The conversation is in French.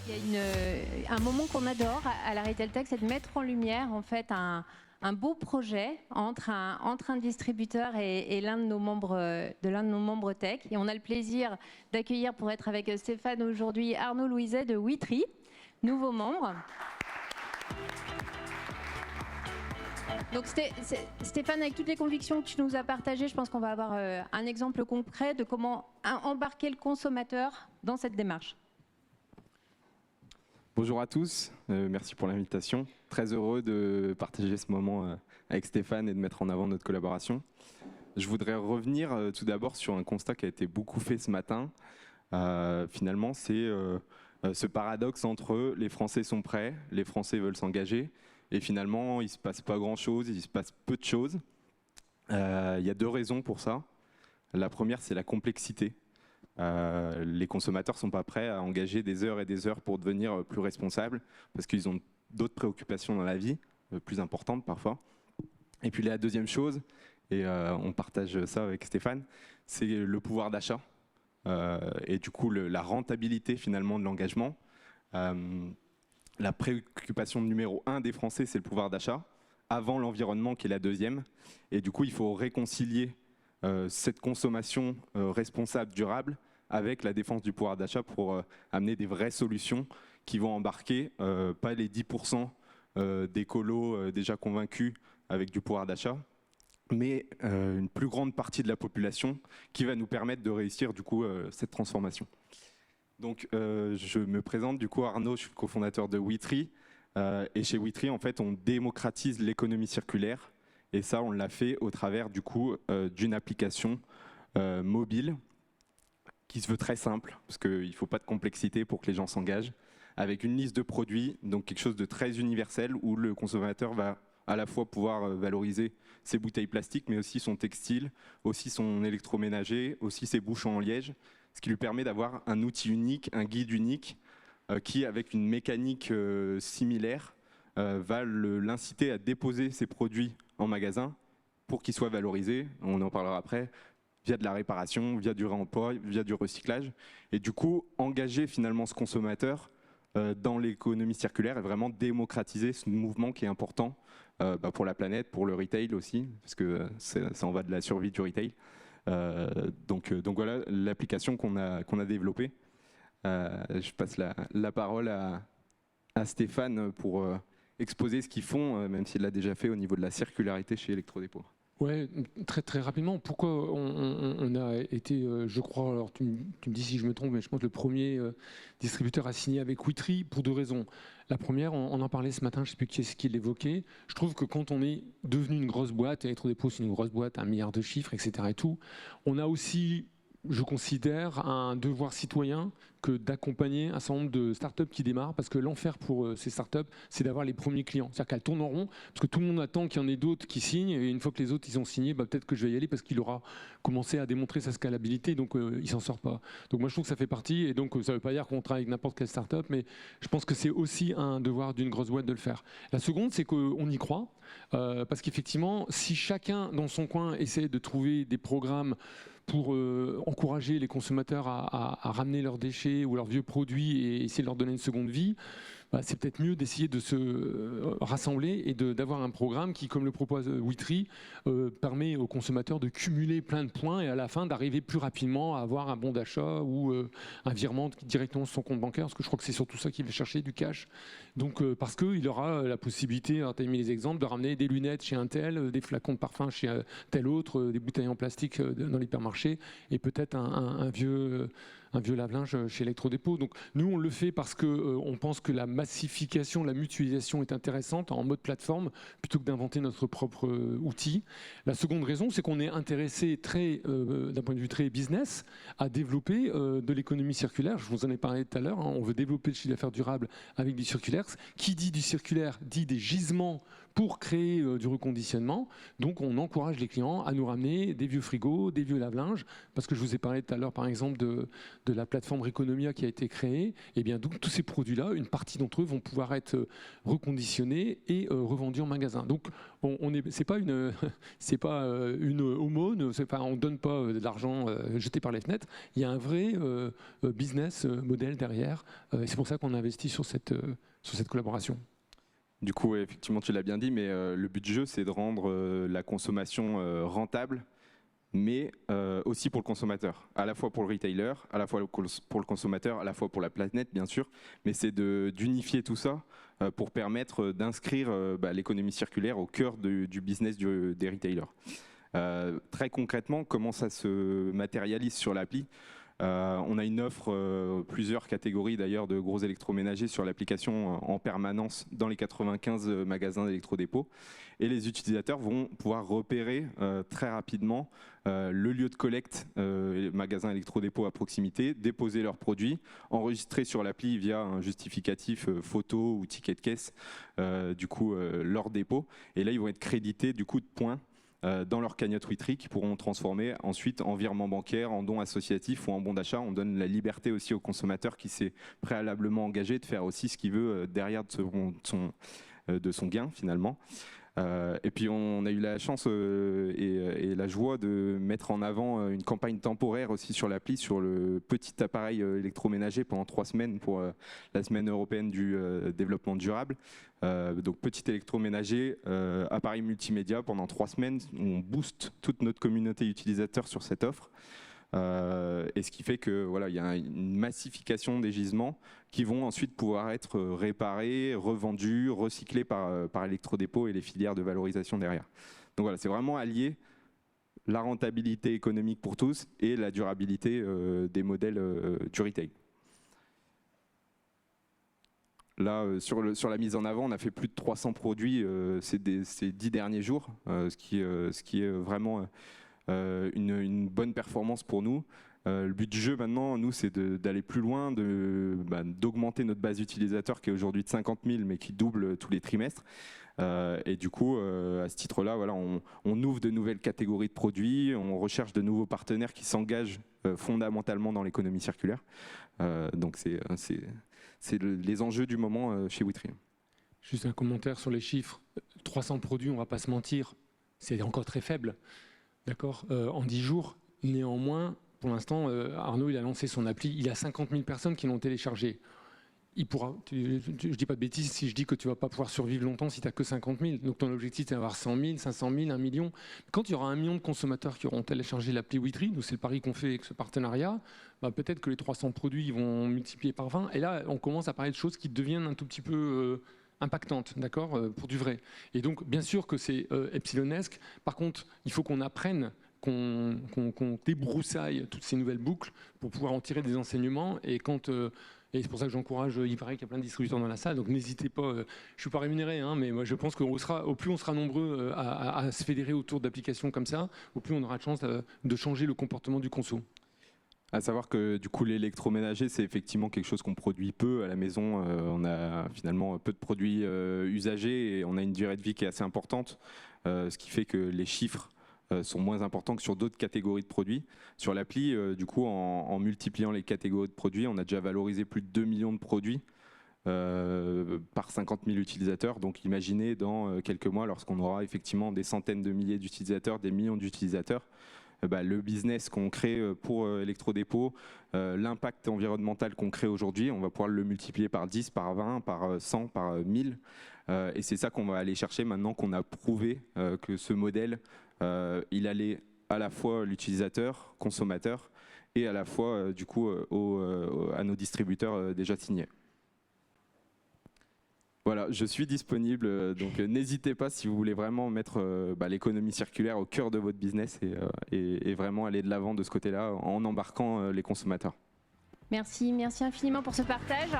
Il y a un moment qu'on adore à la Retail Tech, c'est de mettre en lumière en fait un beau projet entre un distributeur et l'un de nos membres tech. Et on a le plaisir d'accueillir pour être avec Stéphane aujourd'hui Arnaud Louiset de Witry, nouveau membre. Donc Stéphane, avec toutes les convictions que tu nous as partagées, je pense qu'on va avoir un exemple concret de comment embarquer le consommateur dans cette démarche. Bonjour à tous, merci pour l'invitation. Très heureux de partager ce moment avec Stéphane et de mettre en avant notre collaboration. Je voudrais revenir tout d'abord sur un constat qui a été beaucoup fait ce matin. Finalement, c'est ce paradoxe entre les Français sont prêts, les Français veulent s'engager, et finalement, il ne se passe pas grand-chose, il se passe peu de choses. Il y a deux raisons pour ça. La première, c'est la complexité. Les consommateurs ne sont pas prêts à engager des heures et des heures pour devenir plus responsables parce qu'ils ont d'autres préoccupations dans la vie, plus importantes parfois. Et puis la deuxième chose, et on partage ça avec Stéphane, c'est le pouvoir d'achat et du coup la rentabilité finalement de l'engagement. La préoccupation numéro 1 des Français, c'est le pouvoir d'achat, avant l'environnement qui est la deuxième. Et du coup, il faut réconcilier cette consommation responsable, durable, avec la défense du pouvoir d'achat pour amener des vraies solutions qui vont embarquer pas les 10% d'écolos déjà convaincus avec du pouvoir d'achat, mais une plus grande partie de la population qui va nous permettre de réussir du coup cette transformation. Donc je me présente du coup Arnaud, je suis le cofondateur de Witry et chez Witry en fait on démocratise l'économie circulaire. Et ça, on l'a fait au travers du coup d'une application mobile qui se veut très simple, parce qu'il ne faut pas de complexité pour que les gens s'engagent, avec une liste de produits, donc quelque chose de très universel où le consommateur va à la fois pouvoir valoriser ses bouteilles plastiques, mais aussi son textile, aussi son électroménager, aussi ses bouchons en liège, ce qui lui permet d'avoir un outil unique, un guide unique, qui, avec une mécanique similaire, va l'inciter à déposer ses produits en magasin pour qu'ils soient valorisés, on en parlera après, via de la réparation, via du réemploi, via du recyclage. Et du coup, engager finalement ce consommateur dans l'économie circulaire et vraiment démocratiser ce mouvement qui est important pour la planète, pour le retail aussi, parce que ça en va de la survie du retail. Donc voilà l'application qu'on a développée. Je passe la parole à Stéphane pour exposer ce qu'ils font, même s'il l'a déjà fait au niveau de la circularité chez Electrodépôt. Ouais, très rapidement. Pourquoi on a été, je crois, alors tu me dis si je me trompe, mais je pense que le premier distributeur à signer avec Witry pour deux raisons. La première, on en parlait ce matin, je ne sais plus qui est-ce qui l'évoquait. Je trouve que quand on est devenu une grosse boîte, Electrodépôt c'est une grosse boîte, 1 milliard de chiffres, etc. et tout, on a aussi, je considère, un devoir citoyen que d'accompagner un certain nombre de startups qui démarrent, parce que l'enfer pour ces startups, c'est d'avoir les premiers clients. C'est-à-dire qu'elles tournent en rond, parce que tout le monde attend qu'il y en ait d'autres qui signent, et une fois que les autres ils ont signé, peut-être que je vais y aller parce qu'il aura commencé à démontrer sa scalabilité, donc il s'en sort pas. Donc moi je trouve que ça fait partie, et donc ça ne veut pas dire qu'on travaille avec n'importe quelle startup, mais je pense que c'est aussi un devoir d'une grosse boîte de le faire. La seconde, c'est qu'on y croit, parce qu'effectivement, si chacun dans son coin essaie de trouver des programmes pour encourager les consommateurs à ramener leurs déchets ou leurs vieux produits et essayer de leur donner une seconde vie, c'est peut-être mieux d'essayer de se rassembler et d'avoir un programme qui, comme le propose Witry, permet aux consommateurs de cumuler plein de points et à la fin d'arriver plus rapidement à avoir un bon d'achat ou un virement directement sur son compte bancaire, parce que je crois que c'est surtout ça qu'il va chercher, du cash. Donc parce qu'il aura la possibilité, tu as mis les exemples, de ramener des lunettes chez un tel, des flacons de parfum chez tel autre, des bouteilles en plastique dans l'hypermarché et peut-être un vieux lave-linge chez Electrodépôt. Donc nous on le fait parce qu'on pense que la massification, la mutualisation est intéressante en mode plateforme plutôt que d'inventer notre propre outil. La seconde raison, c'est qu'on est intéressé d'un point de vue très business à développer de l'économie circulaire. Je vous en ai parlé tout à l'heure, on veut développer le chiffre d'affaires durable avec du circulaire. Qui dit du circulaire dit des gisements pour créer du reconditionnement. Donc on encourage les clients à nous ramener des vieux frigos, des vieux lave-linges, parce que je vous ai parlé tout à l'heure par exemple de la plateforme Reconomia qui a été créée. Et bien donc tous ces produits-là, une partie d'entre eux vont pouvoir être reconditionnés et revendus en magasin. Donc c'est pas une aumône, on donne pas de l'argent jeté par les fenêtres. Il y a un vrai business model derrière. Et c'est pour ça qu'on a investi sur cette collaboration. Du coup, ouais, effectivement, tu l'as bien dit, mais le but du jeu, c'est de rendre la consommation rentable, mais aussi pour le consommateur, à la fois pour le retailer, à la fois pour le consommateur, à la fois pour la planète, bien sûr, mais c'est d'unifier tout ça pour permettre d'inscrire l'économie circulaire au cœur du business des retailers. Très concrètement, comment ça se matérialise sur l'appli ? On a une offre, plusieurs catégories d'ailleurs de gros électroménagers sur l'application en permanence dans les 95 magasins d'électrodépôt. Et les utilisateurs vont pouvoir repérer très rapidement le lieu de collecte, magasin électrodépôt à proximité, déposer leurs produits, enregistrer sur l'appli via un justificatif photo ou ticket de caisse leur dépôt. Et là, ils vont être crédités du coup de points dans leur cagnotte Witry qui pourront transformer ensuite en virement bancaire, en don associatif ou en bon d'achat. On donne la liberté aussi au consommateur qui s'est préalablement engagé de faire aussi ce qu'il veut derrière de son gain finalement. Et puis on a eu la chance et la joie de mettre en avant une campagne temporaire aussi sur l'appli, sur le petit appareil électroménager pendant 3 semaines pour la semaine européenne du développement durable. Donc petit électroménager, appareil multimédia pendant 3 semaines, on booste toute notre communauté utilisateur sur cette offre. Et ce qui fait que voilà, il y a une massification des gisements qui vont ensuite pouvoir être réparés, revendus, recyclés par Electrodépôt et les filières de valorisation derrière. Donc voilà, c'est vraiment allier la rentabilité économique pour tous et la durabilité des modèles du retail. Là, sur la mise en avant, on a fait plus de 300 produits ces 10 derniers jours, ce qui est vraiment une bonne performance pour nous. Le but du jeu maintenant, nous, c'est d'aller plus loin, d'augmenter notre base utilisateur qui est aujourd'hui de 50 000 mais qui double tous les trimestres. Et du coup, à ce titre-là, voilà, on ouvre de nouvelles catégories de produits, on recherche de nouveaux partenaires qui s'engagent fondamentalement dans l'économie circulaire. Donc c'est les enjeux du moment chez Witry. Juste un commentaire sur les chiffres. 300 produits, on ne va pas se mentir, c'est encore très faible. D'accord, en 10 jours. Néanmoins, pour l'instant, Arnaud il a lancé son appli, il a 50 000 personnes qui l'ont téléchargé. Je ne dis pas de bêtises si je dis que tu ne vas pas pouvoir survivre longtemps si tu n'as que 50 000. Donc ton objectif c'est d'avoir 100 000, 500 000, 1 million. Quand il y aura 1 million de consommateurs qui auront téléchargé l'appli Witry, nous c'est le pari qu'on fait avec ce partenariat, peut-être que les 300 produits vont multiplier par 20. Et là, on commence à parler de choses qui deviennent un tout petit peu impactantes, d'accord, pour du vrai. Et donc, bien sûr que c'est epsilonesque. Par contre, il faut qu'on apprenne, qu'on débroussaille toutes ces nouvelles boucles pour pouvoir en tirer des enseignements. Et c'est pour ça que j'encourage, il paraît qu'il y a plein de distributeurs dans la salle, donc n'hésitez pas, je ne suis pas rémunéré, mais moi je pense qu'au plus on sera nombreux à se fédérer autour d'applications comme ça, au plus on aura de chance de changer le comportement du conso. À savoir que du coup l'électroménager c'est effectivement quelque chose qu'on produit peu à la maison, on a finalement peu de produits usagés et on a une durée de vie qui est assez importante, ce qui fait que les chiffres sont moins importants que sur d'autres catégories de produits. Sur l'appli, du coup, en multipliant les catégories de produits, on a déjà valorisé plus de 2 millions de produits par 50 000 utilisateurs. Donc imaginez dans quelques mois, lorsqu'on aura effectivement des centaines de milliers d'utilisateurs, des millions d'utilisateurs, le business qu'on crée pour Electrodépôt, l'impact environnemental qu'on crée aujourd'hui, on va pouvoir le multiplier par 10, par 20, par 100, par 1000. Et c'est ça qu'on va aller chercher maintenant qu'on a prouvé que ce modèle, il allait à la fois l'utilisateur, consommateur, et à la fois du coup à nos distributeurs déjà signés. Voilà, je suis disponible, donc n'hésitez pas si vous voulez vraiment mettre l'économie circulaire au cœur de votre business et vraiment aller de l'avant de ce côté-là en embarquant les consommateurs. Merci infiniment pour ce partage.